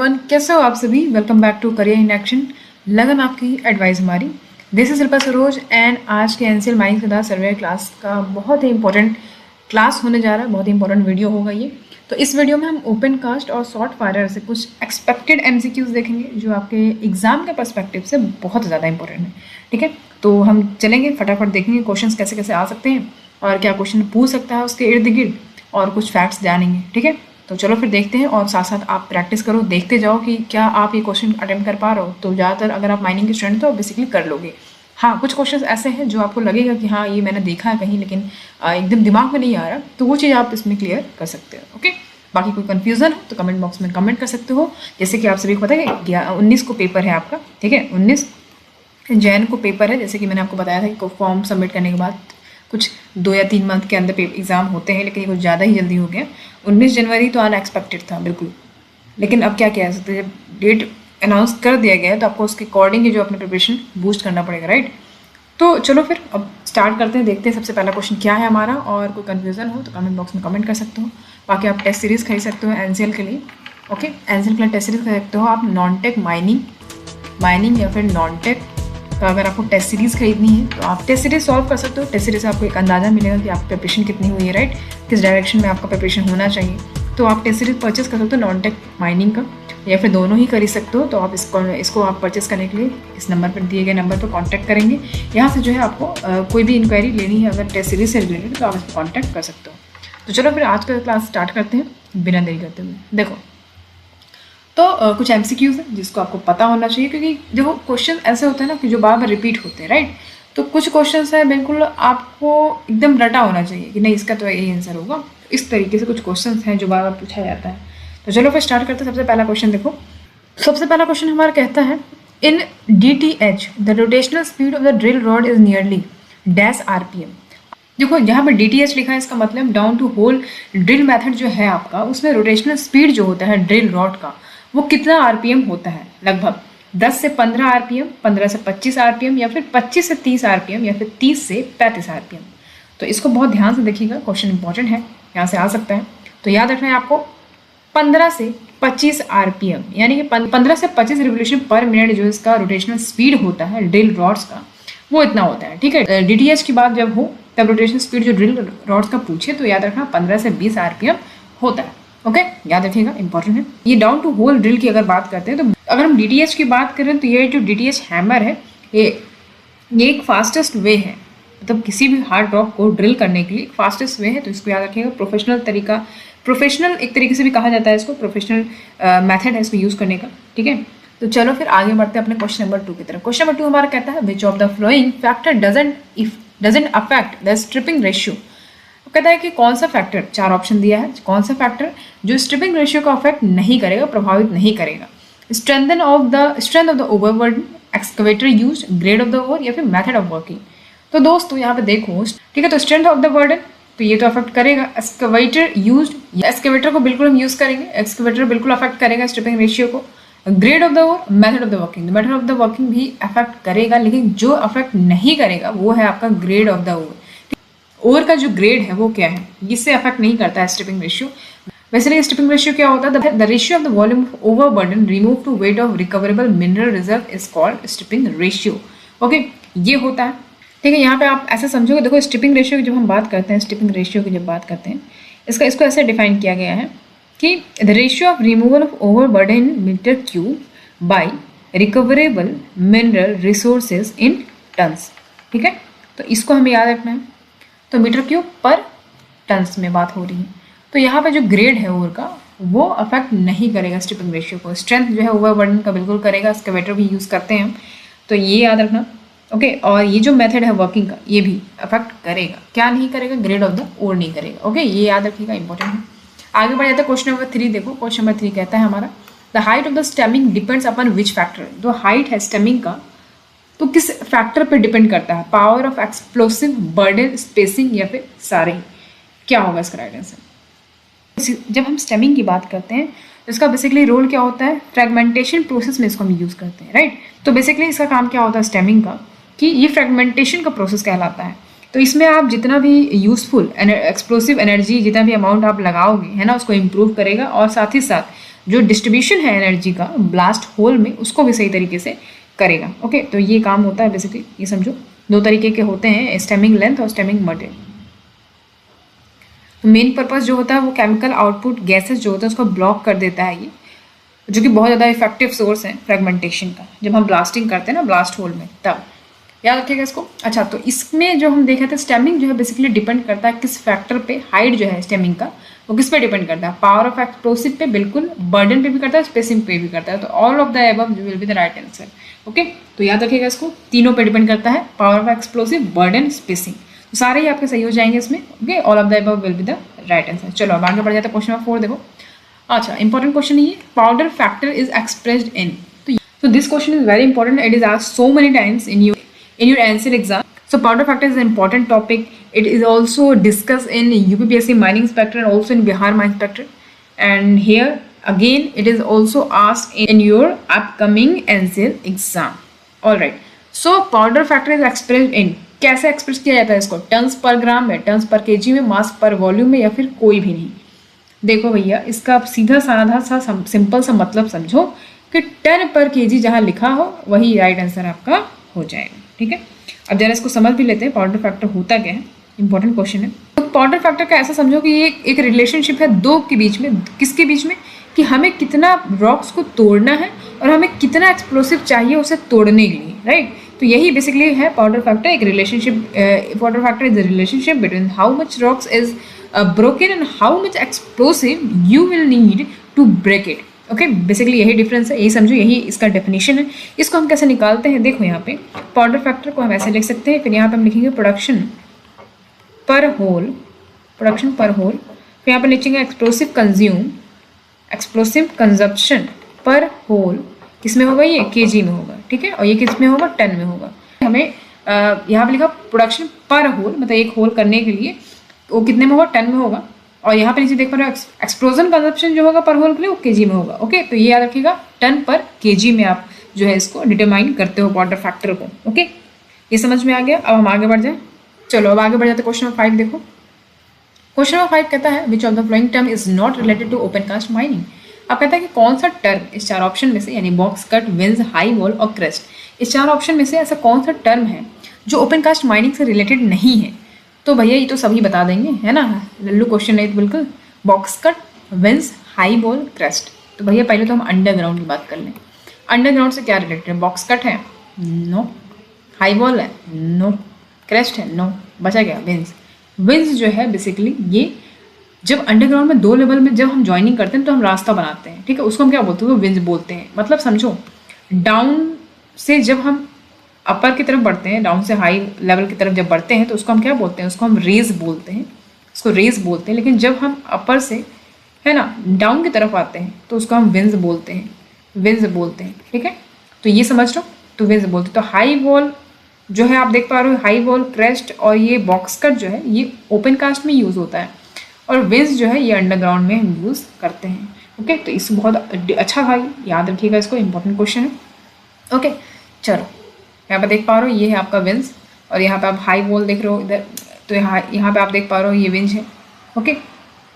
Everyone, कैसे हो आप सभी। Welcome back to career in action. लगन आपकी एडवाइस हमारी। This is Shilpa Saroj and आज के एनसीएल माइंस के सर्वे क्लास का बहुत ही इंपॉर्टेंट क्लास होने जा रहा है। बहुत ही इंपॉर्टेंट वीडियो होगा ये। तो इस वीडियो में हम ओपन कास्ट और शॉर्ट फायर से कुछ एक्सपेक्टेड एमसीक्यूज देखेंगे जो आपके एग्जाम के पर्सपेक्टिव से बहुत ज़्यादा इंपॉर्टेंट है। ठीक है, तो हम चलेंगे फटाफट देखेंगे क्वेश्चन कैसे कैसे आ सकते हैं और क्या क्वेश्चन पूछ सकता है उसके इर्द गिर्द, और कुछ फैक्ट्स जानेंगे। ठीक है, तो चलो फिर देखते हैं और साथ साथ आप प्रैक्टिस करो, देखते जाओ कि क्या आप ये क्वेश्चन अटेम्प्ट कर पा रहे हो। तो ज़्यादातर अगर आप माइनिंग के स्टूडेंट तो बेसिकली कर लोगे। हाँ, कुछ क्वेश्चन ऐसे हैं जो आपको लगेगा कि हाँ ये मैंने देखा है कहीं, लेकिन एकदम दिमाग में नहीं आ रहा, तो वो चीज़ आप इसमें क्लियर कर सकते हो। ओके, बाकी कोई कन्फ्यूजन हो तो कमेंट बॉक्स में कमेंट कर सकते हो। जैसे कि आप सभी को पता है 19 को पेपर है आपका। ठीक है, 19 जैन को पेपर है। जैसे कि मैंने आपको बताया था कि फॉर्म सबमिट करने के बाद कुछ 2 या 3 मंथ के अंदर एग्ज़ाम होते हैं, लेकिन ये कुछ ज़्यादा ही जल्दी हो गया। 19 जनवरी तो अनएक्सपेक्टेड था बिल्कुल, लेकिन अब क्या कह सकते हैं, जब डेट अनाउंस कर दिया गया है तो आपको उसके अकॉर्डिंग जो अपने प्रिपरेशन बूस्ट करना पड़ेगा, राइट। तो चलो फिर अब स्टार्ट करते हैं, देखते हैं सबसे पहला क्वेश्चन क्या है हमारा। और कोई कन्फ्यूजन हो तो कमेंट बॉक्स में कमेंट कर सकते हो। बाकी आप टेस्ट सीरीज़ खरीद सकते हो एनसीएल के लिए। ओके, एनसीएल के लिए टेस्ट सीरीज़ खरीद सकते हो आप। नॉन टेक माइनिंग या फिर नॉन टेक का अगर आपको टेस्ट सीरीज़ खरीदनी है तो आप टेस्ट सीरीज़ सॉल्व कर सकते हो। टेस्ट सीरीज़ से आपको एक अंदाज़ा मिलेगा कि आपकी प्रिपरेशन कितनी हुई है, राइट, किस डायरेक्शन में आपका प्रिपरेशन होना चाहिए। तो आप टेस्ट सीरीज़ परचेस कर सकते हो नॉन टेक माइनिंग का, या फिर दोनों ही खरीद सकते हो। तो आप इसको आप परचेस करने के लिए इस नंबर पर, दिए गए नंबर पर कॉन्टैक्ट करेंगे। यहाँ से जो है आपको कोई भी इंक्वायरी लेनी है अगर टेस्ट सीरीज़ से रिलेटेड तो आप इस पर कॉन्टैक्ट कर सकते हो। तो चलो फिर आज का क्लास स्टार्ट करते हैं बिना देरी करते हुए। देखो, तो कुछ एमसीक्यूज है जिसको आपको पता होना चाहिए, क्योंकि देखो क्वेश्चन ऐसे होते हैं ना कि जो बार बार रिपीट होते हैं, राइट। तो कुछ क्वेश्चन है बिल्कुल आपको एकदम रटा होना चाहिए कि नहीं इसका तो यही आंसर होगा। इस तरीके से कुछ क्वेश्चन हैं जो बार बार पूछा जाता है। तो चलो फिर स्टार्ट करते हैं। सबसे पहला क्वेश्चन देखो, सबसे पहला क्वेश्चन हमारा कहता है in DTH the rotational speed of the drill rod is nearly dash RPM। देखो यहाँ पे DTH लिखा है, इसका मतलब down to hole drill method जो है आपका, उसमें रोटेशनल स्पीड जो होता है ड्रिल रॉड का वो कितना RPM होता है। लगभग 10 से 15 RPM, 15 से 25 RPM, या फिर 25 से 30 RPM, या फिर 30 से 35 RPM। तो इसको बहुत ध्यान से देखिएगा, क्वेश्चन इंपॉर्टेंट है, यहाँ से आ सकता है। तो याद रखना है आपको 15 से 25 RPM, यानी कि 15 से 25 रिवोल्यूशन पर मिनट जो इसका रोटेशनल स्पीड होता है ड्रिल रॉड्स का, वो इतना होता है। ठीक है, DTH की बात जब हो तब रोटेशनल स्पीड जो ड्रिल रॉड्स का पूछे तो याद रखना 15 से 20 RPM होता है। ओके, याद रखिएगा, इंपॉर्टेंट है। ये डाउन टू होल ड्रिल की अगर बात करते हैं तो अगर हम DTH की बात करें तो ये जो DTH हैमर है ये एक फास्टेस्ट वे है, मतलब किसी भी हार्ड रॉक को ड्रिल करने के लिए एक फास्टेस्ट वे है। तो इसको याद रखिएगा। प्रोफेशनल एक तरीके से भी कहा जाता है इसको, प्रोफेशनल मेथड है इसको यूज़ करने का। ठीक है, तो चलो फिर आगे बढ़ते हैं अपने क्वेश्चन नंबर 2 की तरफ। क्वेश्चन नंबर 2 हमारा कहता है which of the following factor doesn't affect the stripping ratio. कहता है कि कौन सा फैक्टर, 4 ऑप्शन दिया है, कौन सा फैक्टर जो स्ट्रिपिंग रेशियो को अफेक्ट नहीं करेगा, प्रभावित नहीं करेगा। Strength of the overburden, excavator use, grade of the over, या फिर मेथड ऑफ वर्किंग। तो दोस्तों यहाँ पे देखो, ठीक है, तो स्ट्रेंथ ऑफ द बर्डन तो ये तो अफेक्ट करेगा। एक्सकवेटर यूज, एक्सकवेटर को बिल्कुल हम यूज करेंगे, एक्सकवेटर बिल्कुल अफेक्ट करेगा स्ट्रिपिंग रेशियो को। Grade of the over, method of the working, method of the working भी अफेक्ट करेगा, लेकिन जो अफेक्ट नहीं करेगा वो है आपका grade of the over. Over का जो ग्रेड है वो क्या है, इससे अफेक्ट नहीं करता है स्ट्रिपिंग रेशियो। वैसे स्ट्रिपिंग रेशियो क्या होता है, the ratio of the volume of overburden remove to weight of recoverable mineral reserve is called stripping ratio. Okay, ये होता है। ठीक है, यहाँ पे आप ऐसे समझोगे, देखो स्ट्रिपिंग रेशियो की जब हम बात करते हैं, स्ट्रिपिंग रेशियो की जब बात करते हैं, इसको ऐसे डिफाइन किया गया है कि the ratio of removal of overburden metre cube by recoverable mineral resources in tons. ठीक है, तो इसको हमें याद रखना है। तो मीटर क्यूब पर टन्स में बात हो रही है। तो यहाँ पे जो ग्रेड है ओवर का वो अफेक्ट नहीं करेगा स्ट्रिपिंग रेशियो को। स्ट्रेंथ जो है ओवरबर्डन का बिल्कुल करेगा, एक्सकवेटर भी यूज़ करते हैं हम, तो ये याद रखना। ओके, और ये जो मेथड है वर्किंग का ये भी अफेक्ट करेगा, क्या नहीं करेगा, ग्रेड ऑफ द ओवर नहीं करेगा। ओके, ये याद रखिएगा, इंपॉर्टेंट है। आगे बढ़ जाता है क्वेश्चन नंबर 3। देखो क्वेश्चन नंबर 3 कहता है हमारा the height of the stemming depends upon which factor. जो हाइट है स्टेमिंग का तो किस फैक्टर पर डिपेंड करता है, power of explosive, burden, spacing, या फिर सारे। क्या होगा इसका राइट आंसर। जब हम स्टेमिंग की बात करते हैं तो इसका बेसिकली रोल क्या होता है, फ्रेगमेंटेशन प्रोसेस में इसको हम यूज़ करते हैं, राइट। तो बेसिकली इसका काम क्या होता है स्टेमिंग का, कि ये फ्रेगमेंटेशन का प्रोसेस कहलाता है। तो इसमें आप जितना भी यूजफुल एक्सप्लोसिव एनर्जी, जितना भी अमाउंट आप लगाओगे है ना, उसको इम्प्रूव करेगा, और साथ ही साथ जो डिस्ट्रीब्यूशन है एनर्जी का ब्लास्ट होल में उसको भी सही तरीके से करेगा। ओके, तो ये काम होता है बेसिकली, ये समझो 2 तरीके के होते हैं, स्टेमिंग लेंथ और स्टेमिंग मटेरियल। तो मेन पर्पस जो होता है वो केमिकल आउटपुट गैसेस जो होता है उसको ब्लॉक कर देता है ये, जो कि बहुत ज़्यादा इफेक्टिव सोर्स है फ्रेगमेंटेशन का, जब हम ब्लास्टिंग करते हैं ना ब्लास्ट होल में तब, याद रखिएगा इसको। अच्छा, तो इसमें जो हम देखे थे स्टेमिंग जो है बेसिकली डिपेंड करता है किस फैक्टर पे, हाइट जो है स्टेमिंग का वो किस पे डिपेंड करता है, पावर ऑफ एक्सप्लोसिव पे बिल्कुल, बर्डन पे भी करता है, स्पेसिंग पे भी करता है। तो all of the above will be the right answer. Okay, तो याद रखिएगा इसको, तीनों पे डिपेंड करता है, power of explosive, burden, spacing, तो सारे ही आपके सही हो जाएंगे इसमें। Okay, all of the above will be the right answer. चलो अब आगे बढ़ जाते हैं क्वेश्चन नंबर 4 देखो। अच्छा, इंपॉर्टेंट क्वेश्चन है ये, powder factor is expressed in, तो this question is very important, it is asked so many times in your answer exam. So powder factor is an important topic. It is also discussed in UPPSC Mining Inspector and also in Bihar Mine Inspector. And here again it is also asked in your upcoming NCL exam. All right. So powder factor is expressed in, कैसे express किया जाता है इसको, turns पर ग्राम में, turns पर KG में, मास पर वॉल्यूम में, या फिर कोई भी नहीं। देखो भैया, इसका आप सीधा साधा सा सिंपल सा मतलब समझो कि टन पर केजी जहाँ लिखा हो वही राइट आंसर आपका हो जाएगा। ठीक है, अब जरा इसको समझ भी लेते हैं पाउडर फैक्टर होता क्या है, इंपॉर्टेंट क्वेश्चन है। तो पाउडर फैक्टर का ऐसा समझो कि ये एक रिलेशनशिप है दो के बीच में, किसके बीच में, कि हमें कितना रॉक्स को तोड़ना है और हमें कितना एक्सप्लोसिव चाहिए उसे तोड़ने के लिए, राइट। तो यही बेसिकली है पाउडर फैक्टर, एक relationship. Powder factor is the relationship between how much rocks is broken and how much explosive you will need to break it. Okay, basically यही डिफरेंस है, यही समझो, यही इसका डेफिनेशन है। इसको हम कैसे निकालते हैं, देखो यहाँ पे पाउडर फैक्टर को हम ऐसे लिख सकते हैं, फिर यहाँ पे हम लिखेंगे प्रोडक्शन पर होल, प्रोडक्शन पर होल, फिर यहाँ पे लिखेंगे एक्सप्लोसिव कंज्यूम, एक्सप्लोसिव कंजप्शन पर होल, किस में होगा ये, केजी में होगा। ठीक है, और ये किस में होगा, टन में होगा। हमें यहाँ पे लिखा प्रोडक्शन पर होल, मतलब एक होल करने के लिए वो कितने में होगा, टन में होगा। और यहाँ पे नीचे देख पा रहे हो एक्सप्लोजन कंजप्शन जो होगा पर होल के लिए वो केजी में होगा। ओके, तो ये याद रखिएगा, टन पर केजी में आप जो है इसको डिटरमाइन करते हो पाउडर फैक्टर को। ओके, ये समझ में आ गया। अब हम आगे बढ़ जाए, चलो अब आगे बढ़ जाते क्वेश्चन नंबर 5 देखो। क्वेश्चन नंबर 5 कहता है which of the following term is not related to open cast mining. अब कहता है कि कौन सा टर्म इस 4 ऑप्शन में से, यानी box cut, Vij, high wall और क्रेस्ट, इस 4 ऑप्शन में से ऐसा कौन सा टर्म है जो ओपन कास्ट माइनिंग से रिलेटेड नहीं है। तो भैया ये तो सभी बता देंगे, है ना, लल्लू क्वेश्चन है बिल्कुल। Box cut, wins, high wall, crest. तो भैया पहले तो हम अंडरग्राउंड की बात कर लें। अंडरग्राउंड से क्या रिलेटेड है, बॉक्स कट है, नो, हाई वॉल है, नो, क्रेस्ट है, नो, बचा गया विंस। विंस जो है बेसिकली ये जब अंडरग्राउंड में 2 लेवल में जब हम ज्वाइनिंग करते हैं तो हम रास्ता बनाते हैं, ठीक है, उसको हम क्या बोलते हैं, विंस बोलते हैं। मतलब समझो, डाउन से जब हम अपर की तरफ बढ़ते हैं, डाउन से हाई लेवल की तरफ जब बढ़ते हैं तो उसको हम क्या बोलते हैं, उसको हम रेज बोलते हैं, उसको रेज बोलते हैं। लेकिन जब हम अपर से, है ना, डाउन की तरफ आते हैं तो उसको हम विंज बोलते हैं, विंज बोलते हैं। ठीक है, तो ये समझ लो, तो विंज बोलते हैं। तो हाई वॉल जो है आप देख पा रहे हो, हाई वॉल, क्रेस्ट और ये बॉक्स कट जो है ये ओपन कास्ट में यूज़ होता है, और विंज जो है ये अंडरग्राउंड में हम यूज़ करते हैं। ओके, तो इस बहुत अच्छा था, याद रखिएगा इसको, इंपॉर्टेंट क्वेश्चन है। ओके, चलो यहाँ पे देख पा रहे हो ये है आपका विंज, और यहाँ पे आप हाई वॉल देख रहे हो इधर, तो यहाँ पे आप देख पा रहे हो ये विंज है। ओके,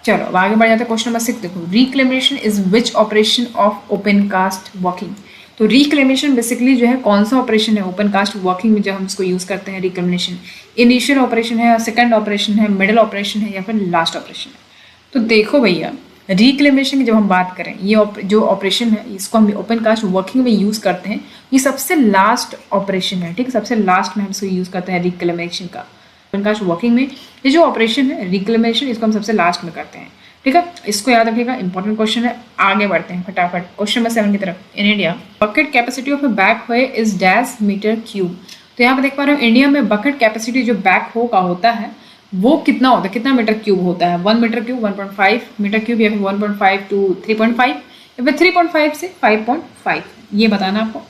चलो अब आगे बढ़ जाते हैं क्वेश्चन नंबर 6 देखो। Reclamation is which operation of open cast working. तो रिक्लेमेशन बेसिकली जो है कौन सा ऑपरेशन है ओपन कास्ट वर्किंग में जब हम इसको यूज़ करते हैं। रिक्लेमेशन इनिशियल ऑपरेशन है, सेकेंड ऑपरेशन है, मिडिल ऑपरेशन है, या फिर लास्ट ऑपरेशन है। तो देखो भैया, रिक्लेमेशन की जब हम बात करें, ये जो ऑपरेशन है इसको हम ओपन कास्ट वर्किंग में यूज़ करते हैं। ये सबसे लास्ट ऑपरेशन है, ठीक है, सबसे लास्ट में हम इसको यूज़ करते हैं रिक्लेमेशन का। ओपन कास्ट वर्किंग में ये जो ऑपरेशन है रिक्लेमेशन, इसको हम सबसे लास्ट में करते हैं। ठीक है, इसको याद रखिएगा, इंपॉर्टेंट क्वेश्चन है। आगे बढ़ते हैं फटाफट क्वेश्चन नंबर 7 की तरफ। In India bucket capacity of A back हो इज डैश मीटर क्यूब। तो यहाँ पे देख पा रहे हो इंडिया में बकेट कैपेसिटी जो बैक हो का होता है वो कितना होता है, कितना मीटर क्यूब होता है। 1 मीटर क्यूब, 1.5 मीटर क्यूब, या फिर 1.5 to 3.5, या फिर 3.5 से 5.5, ये बताना आपको।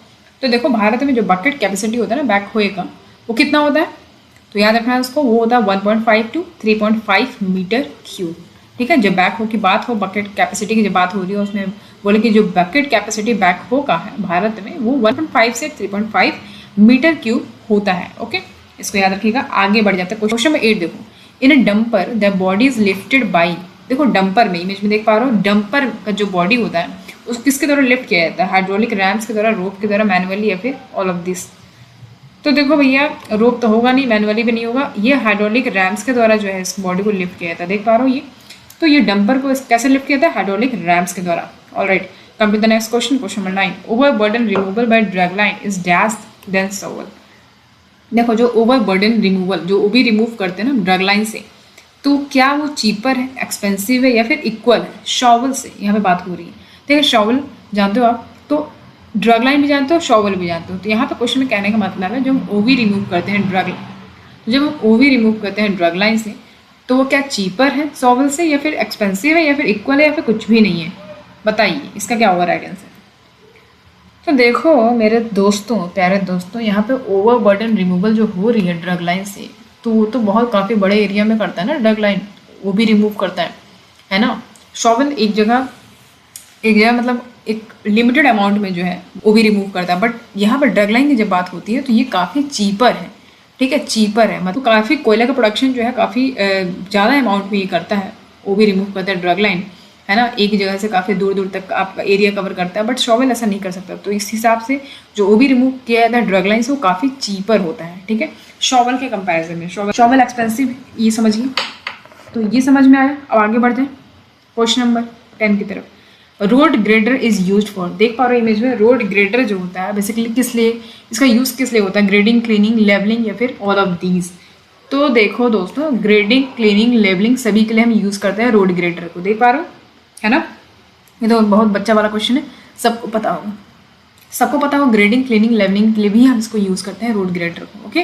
तो देखो भारत में जो बकेट कैपेसिटी होता है ना बैक होए का, वो कितना होता है, तो याद रखना है उसको, वो होता है 1.5 to 3.5 मीटर क्यूब। ठीक है, जब बैक हो की बात हो, बकेट कैपेसिटी की जब बात हो रही है, उसमें बोले कि जो बकेट कैपेसिटी बैक हो का है भारत में वो 1.5 से 3.5 मीटर क्यूब होता है। ओके, इसको याद रखिएगा। आगे बढ़ जाता है क्वेश्चन नंबर 8 देखो। In a dumper the body is lifted by, देखो डंपर में, इमेज में देख पा रहे हो, डंपर का जो बॉडी होता है उस किसके द्वारा लिफ्ट किया जाता है? हाइड्रोलिक रैम्स के द्वारा, रोप के द्वारा, मैनुअली, या फिर ऑल ऑफ दिस? तो देखो भैया, रोप तो होगा नहीं, मैनुअली भी नहीं होगा, ये हाइड्रोलिक रैम्स के द्वारा जो है इस बॉडी को लिफ्ट किया जाता है। देख पा रहे हो ये? तो ये डंपर को कैसे लिफ्ट किया जाता है? हाइड्रोलिक रैम्स के द्वारा। Alright, come to the next question, question number 9। Over burden removal by drag line is dash than shovel. देखो, जो ओवर बर्डन रिमूवल, जो वो भी रिमूव करते हैं ना ड्रग लाइन से, तो क्या वो चीपर है, एक्सपेंसिव है, या फिर इक्वल है शॉवल से? यहाँ पे बात हो रही है। देखिए, शॉवल जानते हो आप, तो ड्रग लाइन भी जानते हो, शॉवल भी जानते हो। तो यहाँ पे क्वेश्चन में कहने का मतलब है, जब हम ओवी रिमूव करते हैं जब हम ओवी रिमूव करते हैं ड्रग लाइन से, तो वो क्या चीपर है शॉवल से, या फिर एक्सपेंसिव है, या फिर इक्वल है, या फिर कुछ भी नहीं है? बताइए इसका क्या होगा राइट आंसर। तो देखो मेरे दोस्तों, प्यारे दोस्तों, यहाँ पे ओवर बर्डन रिमूवल जो हो रही है ड्रग लाइन से, तो वो तो बहुत काफ़ी बड़े एरिया में करता है ना ड्रग लाइन, वो भी रिमूव करता है ना। शॉवल एक जगह मतलब एक लिमिटेड अमाउंट में जो है वो भी रिमूव करता है, बट यहाँ पर ड्रग लाइन की जब बात होती है तो ये काफ़ी चीपर है, ठीक है, चीपर है। मतलब काफ़ी कोयले का प्रोडक्शन जो है काफ़ी ज़्यादा अमाउंट में ये करता है, वो भी रिमूव करता है ड्रग लाइन, है ना। एक जगह से काफ़ी दूर दूर तक आपका एरिया कवर करता है, बट शॉवल ऐसा नहीं कर सकता। तो इस हिसाब से जो वो भी रिमूव किया जाता है ड्रग लाइन से, वो काफ़ी चीपर होता है, ठीक है, शॉवल के कंपैरिजन में। शॉवल एक्सपेंसिव, ये समझिए। तो ये समझ में आया। अब आगे बढ़ते हैं क्वेश्चन नंबर 10 की तरफ। Road grader is use for, देख पा रहे हो इमेज में, रोड ग्रेडर जो होता है बेसिकली किस लिए, इसका यूज़ किस लिए होता है? ग्रेडिंग, क्लीनिंग, लेवलिंग, या फिर ऑल ऑफ दीज? तो देखो दोस्तों, ग्रेडिंग, क्लीनिंग, लेवलिंग सभी के लिए हम यूज़ करते हैं रोड ग्रेडर को। देख पा रहे हो, है ना। ये तो बहुत बच्चा वाला क्वेश्चन है, सबको पता होगा, सबको पता होगा। ग्रेडिंग, क्लीनिंग, लेवलिंग के लिए भी हम इसको यूज़ करते हैं रोड ग्रेडर को। Okay,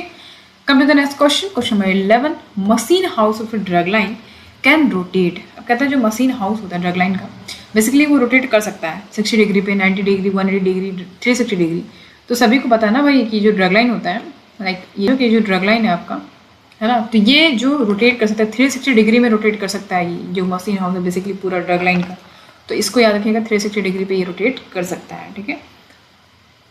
come to the next question, question number 11। Machine house of drag line can rotate. अब कहता है जो मशीन हाउस होता है ड्रग लाइन का, बेसिकली वो रोटेट कर सकता है 60 डिग्री पे, 90 डिग्री, 180 डिग्री, 360 डिग्री। तो सभी को पता है ना भाई कि जो ड्रग लाइन होता है, लाइक ये जो ड्रग लाइन है आपका, है ना, तो ये जो रोटेट कर सकता है 360 डिग्री में रोटेट कर सकता है, ये जो मशीन हाउस है बेसिकली पूरा ड्रग लाइन का। तो इसको याद रखिएगा, 360 डिग्री पे ये रोटेट कर सकता है, ठीक है।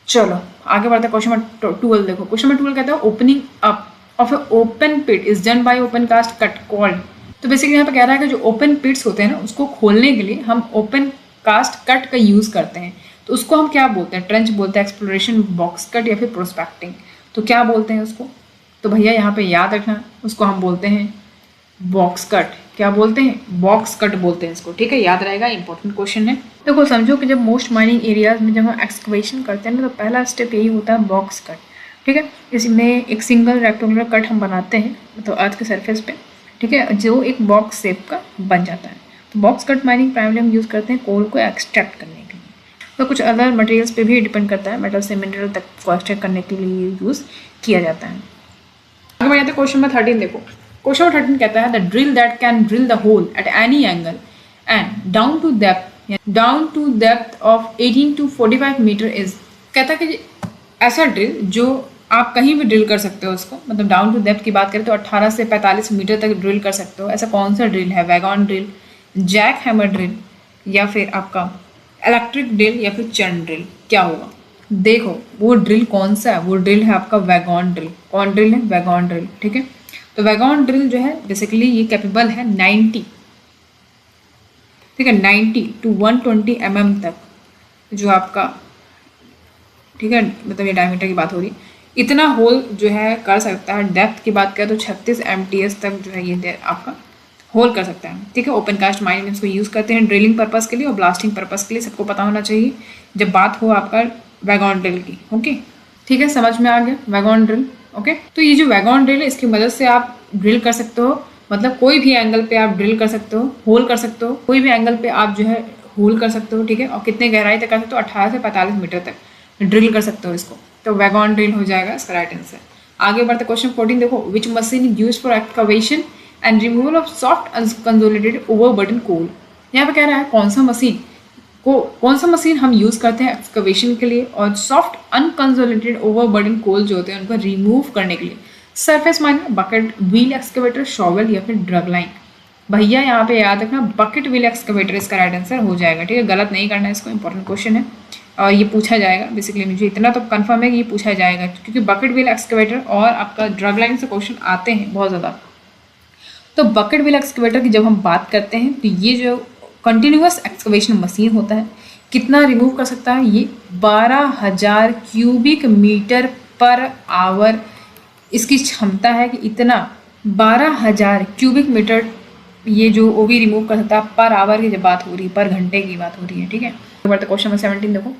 चलो आगे बढ़ते हैं क्वेश्चन नंबर 12। देखो क्वेश्चन नंबर 12 कहता है opening up of a open pit is done by open cast cut called. तो बेसिकली यहाँ पे कह रहा है कि जो ओपन पिट्स होते हैं ना, उसको खोलने के लिए हम ओपन कास्ट कट का यूज़ करते हैं। तो उसको हम क्या बोलते हैं? ट्रेंच बोलते हैं, एक्सप्लोरेशन, बॉक्स कट, या फिर प्रोस्पेक्टिंग। तो क्या बोलते हैं उसको? तो भैया यहाँ पे याद रखना, उसको हम बोलते हैं बॉक्स कट। क्या बोलते हैं? बॉक्स कट बोलते हैं इसको, ठीक है, याद रहेगा, इंपॉर्टेंट क्वेश्चन है। देखो समझो कि जब मोस्ट माइनिंग एरियाज में जब हम एक्सकवेशन करते हैं ना, तो पहला स्टेप यही होता है बॉक्स कट, ठीक है। इसमें एक सिंगल रेक्टेंगुलर कट हम बनाते हैं तो अर्थ के सरफेस पे, ठीक है, जो एक बॉक्स शेप का बन जाता है। तो बॉक्स कट माइनिंग प्राइमरी हम यूज़ करते हैं कोल को एक्सट्रैक्ट करने के लिए। तो कुछ अदर मटेरियल्स पे भी डिपेंड करता है, मेटल से मिनरल तक को एक्सट्रैक्ट करने के लिए यूज़ किया जाता है। आगे बढ़ जाते हैं क्वेश्चन नंबर 13। देखो क्वेश्चन नंबर 13 कहता है the drill that can drill the hole at any angle and down to depth of 18 to 45 metre is. कहता है कि ऐसा ड्रिल जो आप कहीं भी ड्रिल कर सकते हो उसको, मतलब डाउन टू डेप्थ की बात करें तो 18 से 45 मीटर तक ड्रिल कर सकते हो। ऐसा कौन सा ड्रिल है? Wagon drill, jack hammer drill, या फिर आपका इलेक्ट्रिक ड्रिल, या फिर चर्न ड्रिल? क्या होगा? देखो वो ड्रिल कौन सा है? वो ड्रिल है आपका वैगन ड्रिल। कौन ड्रिल है? वैगन ड्रिल, ठीक है। तो वैगन ड्रिल जो है बेसिकली ये कैपेबल है 90, ठीक है, 90 to 120 mm तक जो आपका, ठीक है, मतलब ये डायमीटर की बात हो रही, इतना होल जो है कर सकता है। डेप्थ की बात करें तो 36 MTS तक जो है ये आपका होल कर सकता है, ठीक है। ओपन कास्ट माइनिंग में इसको यूज़ करते हैं ड्रिलिंग पर्पज़ के लिए और ब्लास्टिंग पर्पज़ के लिए, सबको पता होना चाहिए जब बात हो आपका वैगन ड्रिल की। ओके, ठीक है, समझ में आ गया वैगन ड्रिल। ओके, तो ये जो वैगन ड्रिल है इसकी मदद से आप ड्रिल कर सकते हो, मतलब कोई भी एंगल पे आप ड्रिल कर सकते हो, होल कर सकते हो, कोई भी एंगल पे आप जो है होल कर सकते हो, ठीक है। और कितने गहराई तक कर सकते हो? 18 से 45 मीटर तक ड्रिल कर सकते हो इसको। तो वैगन ड्रिल हो जाएगा इसका राइट आंसर। आगे बढ़ते क्वेश्चन 14। देखो which machine is use for excavation and removal of soft unconsolidated overburden coal. यहाँ पे कह रहा है कौन सा मशीन हम यूज़ करते हैं एक्सकवेशन के लिए और सॉफ्ट अनकंसोलिडेटेड ओवरबर्डन कोल जो होते हैं उनको रिमूव करने के लिए। Surface miner, bucket wheel excavator, shovel, या फिर ड्रग लाइन? भैया यहाँ पे याद रखना बकेट व्हील एक्सकवेटर इसका राइट आंसर हो जाएगा, ठीक है। गलत नहीं करना है इसको, इंपॉर्टेंट क्वेश्चन है और ये पूछा जाएगा। बेसिकली मुझे इतना तो कंफर्म है कि ये पूछा जाएगा, क्योंकि बकेट व्हील एक्सकवेटर और आपका ड्रग लाइन से क्वेश्चन आते हैं बहुत ज़्यादा। तो बकेट व्हील एक्सकवेटर की जब हम बात करते हैं तो ये जो कंटिन्यूअस एक्सकवेशन मशीन होता है, कितना रिमूव कर सकता है ये? 12,000 क्यूबिक मीटर पर आवर इसकी क्षमता है कि इतना 12,000 क्यूबिक मीटर ये जो ओवी रिमूव कर सकता है पर आवर की जब बात हो रही है, पर घंटे की बात हो रही है, ठीक है। क्वेश्चन नंबर 17 देखो,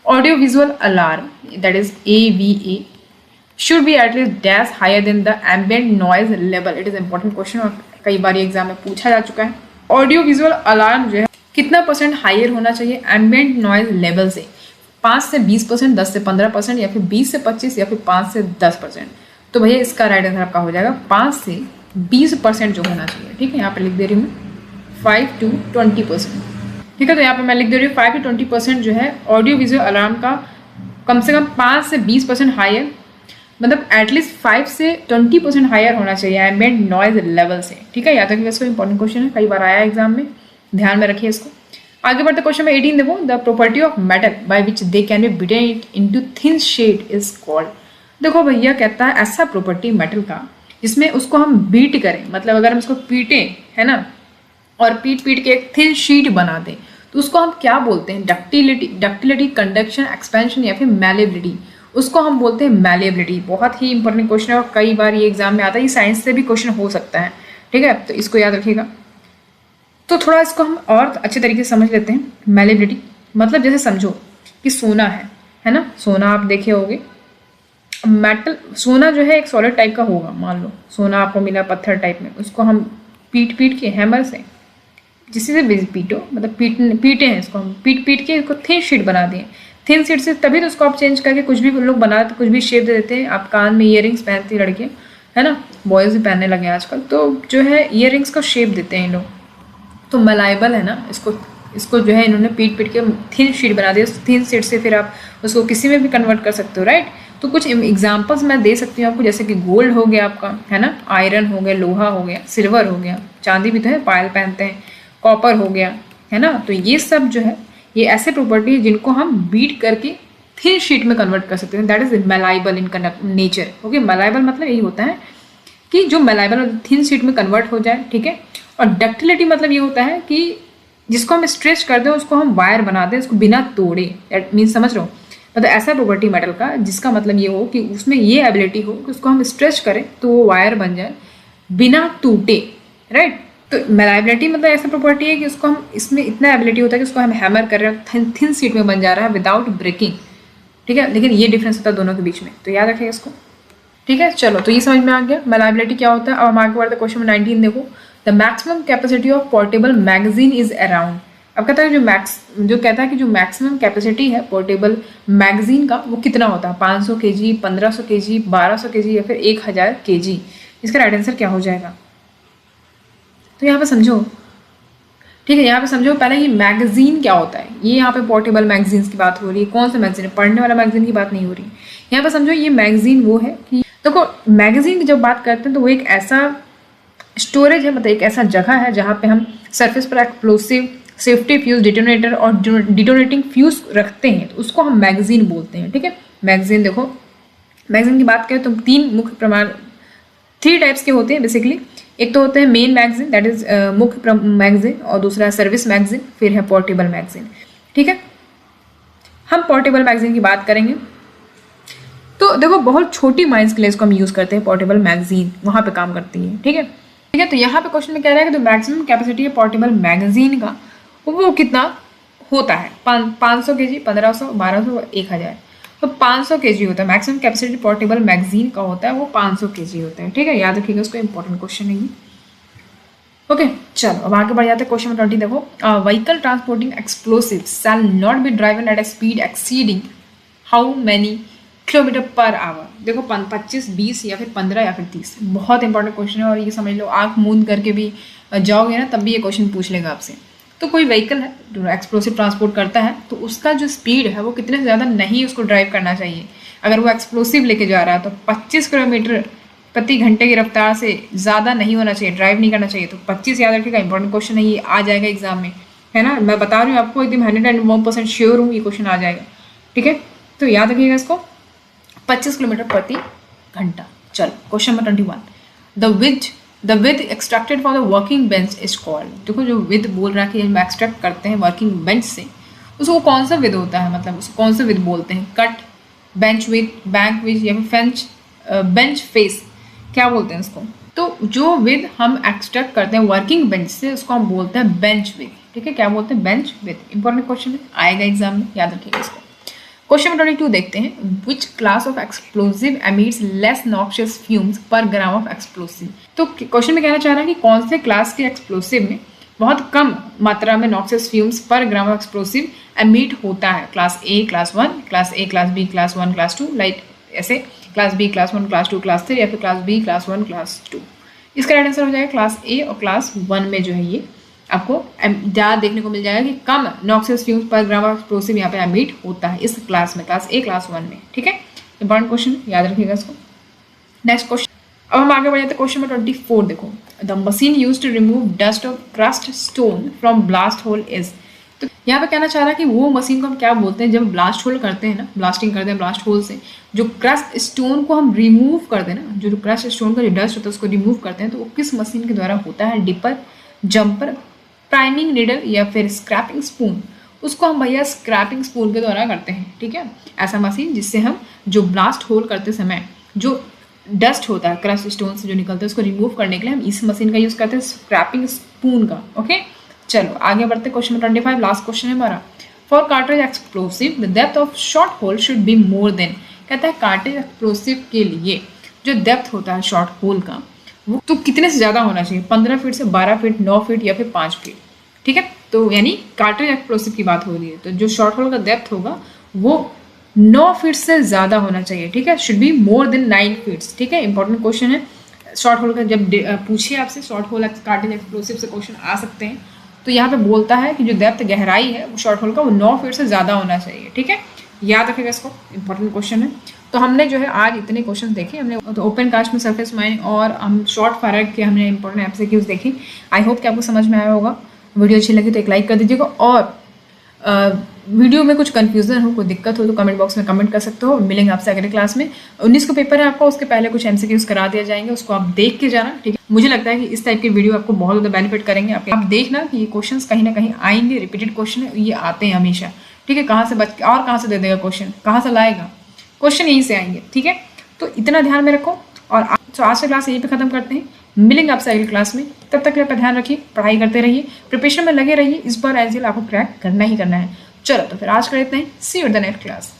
audio visual alarm that is AVA should be at least dash higher than the ambient noise level. It is important question और कई बार एग्जाम में पूछा जा चुका है। ऑडियो विजुअल अलार्म जो है कितना परसेंट हायर होना चाहिए एम्बिएंट नॉइज लेवल से? 5 से 20%, 10 से 15%, या फिर 20 से 25, या फिर 5 से 10%। तो भैया इसका राइट आंसर आपका हो जाएगा 5 से 20% जो होना चाहिए, ठीक है। यहाँ पे लिख दे रही हूँ 5 to 20%, ठीक है। तो यहाँ पे मैं लिख दे रही हूँ 5 to 20% जो है ऑडियो विजुअल अलार्म का कम से कम 5 से 20% हायर, मतलब एटलीस्ट 5 से 20% हायर होना चाहिए एम्बिएंट नॉइज लेवल से, ठीक है। याद रखिए, इसको इंपॉर्टेंट क्वेश्चन है, कई बार आया एग्जाम में, ध्यान में रखिए इसको। आगे बढ़ते क्वेश्चन में 18 देखो, the property of metal by which they can be beaten it into thin sheet is called. देखो भैया कहता है ऐसा प्रॉपर्टी मेटल का जिसमें उसको हम बीट करें, मतलब अगर हम इसको पीटें, है ना, और पीट के एक थिन शीट बना दें तो उसको हम क्या बोलते हैं? डक्टिलिटी, कंडक्शन, एक्सपेंशन, या फिर मैलेबिलिटी। उसको हम बोलते हैं मैलेबिलिटी। बहुत ही इंपॉर्टेंट क्वेश्चन है और कई बार ये एग्जाम में आता है, ये साइंस से भी क्वेश्चन हो सकता है, ठीक है। तो इसको याद रखिएगा। तो थोड़ा इसको हम और अच्छे तरीके से समझ लेते हैं। मैलेबिलिटी मतलब जैसे समझो कि सोना है ना, सोना आप देखे होंगे, मेटल सोना जो है एक सॉलिड टाइप का होगा, मान लो सोना आपको मिला पत्थर टाइप में, उसको हम पीट के हैमर से जिससे से पीटो, मतलब पीटे हैं इसको हम, पीट के इसको थिन शीट बना दिए। थिन शीट से तभी तो उसको आप चेंज करके कुछ भी लोग बना कुछ भी शेप दे देते हैं। आप कान में ईयरिंग्स पहनती लड़के, है ना, बॉयज़ भी पहनने लगे आजकल, तो जो है ईयरिंग्स को शेप देते हैं लोग। तो मलाइबल है ना, इसको जो है इन्होंने पीट के थिन शीट बना दिया। थिन शीट से फिर आप उसको किसी में भी कन्वर्ट कर सकते हो, राइट। तो कुछ एग्जांपल्स मैं दे सकती हूँ आपको, जैसे कि गोल्ड हो गया आपका, है ना, आयरन हो गया, लोहा हो गया, सिल्वर हो गया, चांदी भी तो है, पायल पहनते हैं, कॉपर हो गया, है ना। तो ये सब जो है ये ऐसे प्रॉपर्टी है जिनको हम बीट करके थिन शीट में कन्वर्ट कर सकते हैं। That is malleable in nature. Okay, malleable मतलब यही होता है कि जो मलाइबल थिन शीट में कन्वर्ट हो जाए, ठीक है। और डक्टिलिटी मतलब ये होता है कि जिसको हम स्ट्रेच कर दें उसको हम वायर बना दें, उसको बिना तोड़े। दैट मीन्स समझ रहे हो, मतलब ऐसा प्रॉपर्टी मेटल का जिसका मतलब ये हो कि उसमें ये एबिलिटी हो कि उसको हम स्ट्रेच करें तो वो वायर बन जाए बिना टूटे, राइट। तो मलाइबिलिटी मतलब ऐसा प्रॉपर्टी है कि उसको हम, इसमें इतना एबिलिटी होता है कि उसको हम हैमर कर रहे हैं, थिन शीट में बन जा रहा है विदाउट ब्रेकिंग, ठीक है। लेकिन ये डिफरेंस होता है दोनों के बीच में, तो याद रखिए इसको, ठीक है। चलो, तो ये समझ में आ गया मलाइबिलिटी क्या होता है। अब हम आगे बढ़ते क्वेश्चन 19 देखो, the maximum capacity of portable magazine is around. अब कहता है जो कहता है कि जो मैक्सिमम कैपेसिटी है पोर्टेबल मैगजीन का वो कितना होता है? 500 kg, 1500 kg, 1200 kg, या फिर 1000 kg। इसका राइट आंसर क्या हो जाएगा? तो यहाँ पे समझो, ठीक है, यहाँ पे समझो पहले ये मैगजीन क्या होता है। ये यहाँ पे पोर्टेबल मैगजीन्स की बात हो रही है। कौन सा मैगजीन है? पढ़ने वाला मैगजीन की बात नहीं हो रही। यहाँ पे समझो ये मैगजीन वो है कि देखो, मैगजीन की जब बात करते हैं तो वो एक ऐसा स्टोरेज है, मतलब एक ऐसा जगह है जहाँ पे हम सरफेस पर एक्सप्लोसिव, सेफ्टी फ्यूज, डिटोनेटर और डिटोनेटिंग फ्यूज रखते हैं, तो उसको हम मैगजीन बोलते हैं, ठीक है। मैगजीन देखो, मैगजीन की बात करें तो 3 टाइप्स के होते हैं बेसिकली। एक तो होते हैं मेन मैगजीन, दैट इज मुख्य मैगजीन, और दूसरा है सर्विस मैगजीन, फिर है पोर्टेबल मैगजीन, ठीक है। हम पोर्टेबल मैगजीन की बात करेंगे तो देखो, बहुत छोटी माइंस के लिए इसको हम यूज़ करते हैं, पोर्टेबल मैगजीन वहाँ पे काम करती है, ठीक है। ठीक है, तो यहाँ पे क्वेश्चन में कह रहा है कि जो मैक्सिमम कैपेसिटी है पोर्टेबल मैगजीन का वो कितना होता है? 500 kg, 1500, 1200, 1000। तो 500 kg होता है मैक्सिमम कैपेसिटी पोर्टेबल मैगजीन का, होता है वो 500 kg होता है, ठीक है। याद रखिएगा, उसको इंपॉर्टेंट क्वेश्चन है ये। ओके, चलो अब आगे बढ़ जाते हैं क्वेश्चन नंबर 20 देखो, vehicle transporting explosive shall not be driven at a speed exceeding how many kilometre per hour. देखो 25, 20 या फिर 15 या फिर 30। बहुत इंपॉर्टेंट क्वेश्चन है और ये समझ लो, आँख मूंद करके भी जाओगे ना तब भी ये क्वेश्चन पूछ लेगा आपसे। तो कोई व्हीकल है जो एक्सप्लोसिव ट्रांसपोर्ट करता है तो उसका जो स्पीड है वो कितने से ज़्यादा नहीं उसको ड्राइव करना चाहिए। अगर वो एक्सप्लोसिव लेके जा रहा है तो 25 किलोमीटर प्रति घंटे की रफ्तार से ज़्यादा नहीं होना चाहिए, ड्राइव नहीं करना चाहिए। तो 25 याद रखिएगा, इंपॉर्टेंट क्वेश्चन है ये, आ जाएगा एग्जाम में, है ना। मैं बता रही हूँ आपको, एकदम 101% श्योर हूँ ये क्वेश्चन आ जाएगा, ठीक है। तो याद रखिएगा इसको, 25 किलोमीटर प्रति घंटा। चलो question number 21, the with extracted from the working bench is called. देखो जो विद बोल रहा है कि हम एक्सट्रैक्ट करते हैं वर्किंग बेंच से, उसको कौन सा विद होता है, मतलब उसको कौन सा विद बोलते हैं? Cut, bench with, bank with या फिर फेंच, बेंच फेस, क्या बोलते हैं उसको? तो जो विद हम एक्सट्रैक्ट करते हैं वर्किंग बेंच से उसको हम बोलते हैं बेंच विद, ठीक है? क्या बोलते हैं? Bench with. इंपॉर्टेंट क्वेश्चन है, आएगा एग्जाम में, याद रखिएगा इसको। क्वेश्चन नंबर 22 देखते हैं। Which class of explosive emits less noxious fumes per gram of explosive? तो क्वेश्चन में कहना चाह रहा है कि कौन से क्लास के एक्सप्लोसिव में बहुत कम मात्रा में noxious fumes per gram of explosive emit होता है? Class A class 1, class A class B class 1 class 2, like ऐसे class B class 1 class 2 class 3 या फिर क्लास बी क्लास 1 क्लास 2। इसका राइट आंसर हो जाएगा क्लास ए और क्लास 1 में जो है ये आपको ज़्यादा देखने को मिल जाएगा कि कम noxious fumes per gram of explosive यहाँ पे एमिट होता है इस क्लास में, क्लास ए क्लास 1 में, ठीक है? इंपॉर्टेंट क्वेश्चन, याद रखिएगा इसको। नेक्स्ट क्वेश्चन, अब हम आगे बढ़ जाते हैं। क्वेश्चन नंबर 24 देखो। The machine use to remove dust of crust stone from blast hole is? तो यहाँ पे कहना चाह रहा है कि वो मशीन को हम क्या बोलते हैं जब ब्लास्ट होल करते हैं ना, ब्लास्टिंग करते हैं ब्लास्ट होल से, जो क्रस्ट स्टोन को हम रिमूव करते हैं ना, जो क्रस्ट स्टोन का जो डस्ट होता है उसको रिमूव करते हैं, तो वो किस मशीन के द्वारा होता है? डिपर, जंपर, प्राइमिंग नीडल या फिर स्क्रैपिंग स्पून? उसको हम भैया स्क्रैपिंग स्पून के द्वारा करते हैं, ठीक है? ऐसा मशीन जिससे हम जो ब्लास्ट होल करते समय जो डस्ट होता है क्रस्ट स्टोन से जो निकलता है उसको रिमूव करने के लिए हम इस मशीन का यूज़ करते हैं, स्क्रैपिंग स्पून का। ओके, चलो आगे बढ़ते हैं। क्वेश्चन नंबर 25 लास्ट क्वेश्चन है हमारा। For cartridge explosive the depth of short hole should be more than? कहता है कार्ट्रिज एक्सप्लोसिव के लिए जो डेप्थ होता है शॉर्ट होल का वो तो कितने से ज़्यादा होना चाहिए? 15 फीट से 12 फीट, 9 फीट या फिर 5 फीट, ठीक है? तो यानी कार्ट्रिज एक्सप्लोसिव की बात हो रही है, तो जो शॉर्ट होल का डेप्थ होगा वो 9 फीट से ज़्यादा होना चाहिए, ठीक है? Should be more than 9 feets, ठीक है? इंपॉर्टेंट क्वेश्चन है शॉर्ट होल का। जब पूछिए आपसे शॉर्ट होल कार्ट्रिज एक्सप्लोसिव से क्वेश्चन आ सकते हैं, तो यहाँ पे बोलता है कि जो डेप्थ गहराई है वो शॉर्ट होल का वो 9 फीट से ज़्यादा होना चाहिए, ठीक है? याद रखिएगा इसको, इंपॉर्टेंट क्वेश्चन है। तो हमने जो है आज इतने क्वेश्चन देखे, हमने तो ओपन कास्ट में सरफेस माइन और हम शॉर्ट फायर के हमने इंपॉर्टेंट एमसीक्यूज देखे। आई होप कि आपको समझ में आया होगा। वीडियो अच्छी लगी तो एक लाइक कर दीजिएगा, और वीडियो में कुछ कंफ्यूजन हो, कोई दिक्कत हो तो कमेंट बॉक्स में कमेंट कर सकते हो। मिलेंगे आपसे अगले क्लास में। 19 को पेपर है आपका, उसके पहले कुछ एमसीक्यूज करा दिया जाएंगे, उसको आप देख के जाना, ठीक है? मुझे लगता है कि इस टाइप की वीडियो आपको बहुत ज़्यादा बेनिफिट करेंगे। आप देखना कि ये क्वेश्चंस कहीं ना कहीं आएंगे, रिपीटेड क्वेश्चन है, ये आते हैं हमेशा, ठीक है? कहाँ से बच के और कहाँ से दे देगा क्वेश्चन, कहाँ से लाएगा क्वेश्चन, यहीं से आएंगे, ठीक है? तो इतना ध्यान में रखो, और आज का क्लास यहीं पे खत्म करते हैं। मिलेंगे आपसे अगली क्लास में, तब तक अपना ध्यान रखिए, पढ़ाई करते रहिए, प्रिपरेशन में लगे रहिए। इस बार एसजीएल आपको क्रैक करना ही करना है। चलो तो फिर आज कर इतना ही। See you in the next class.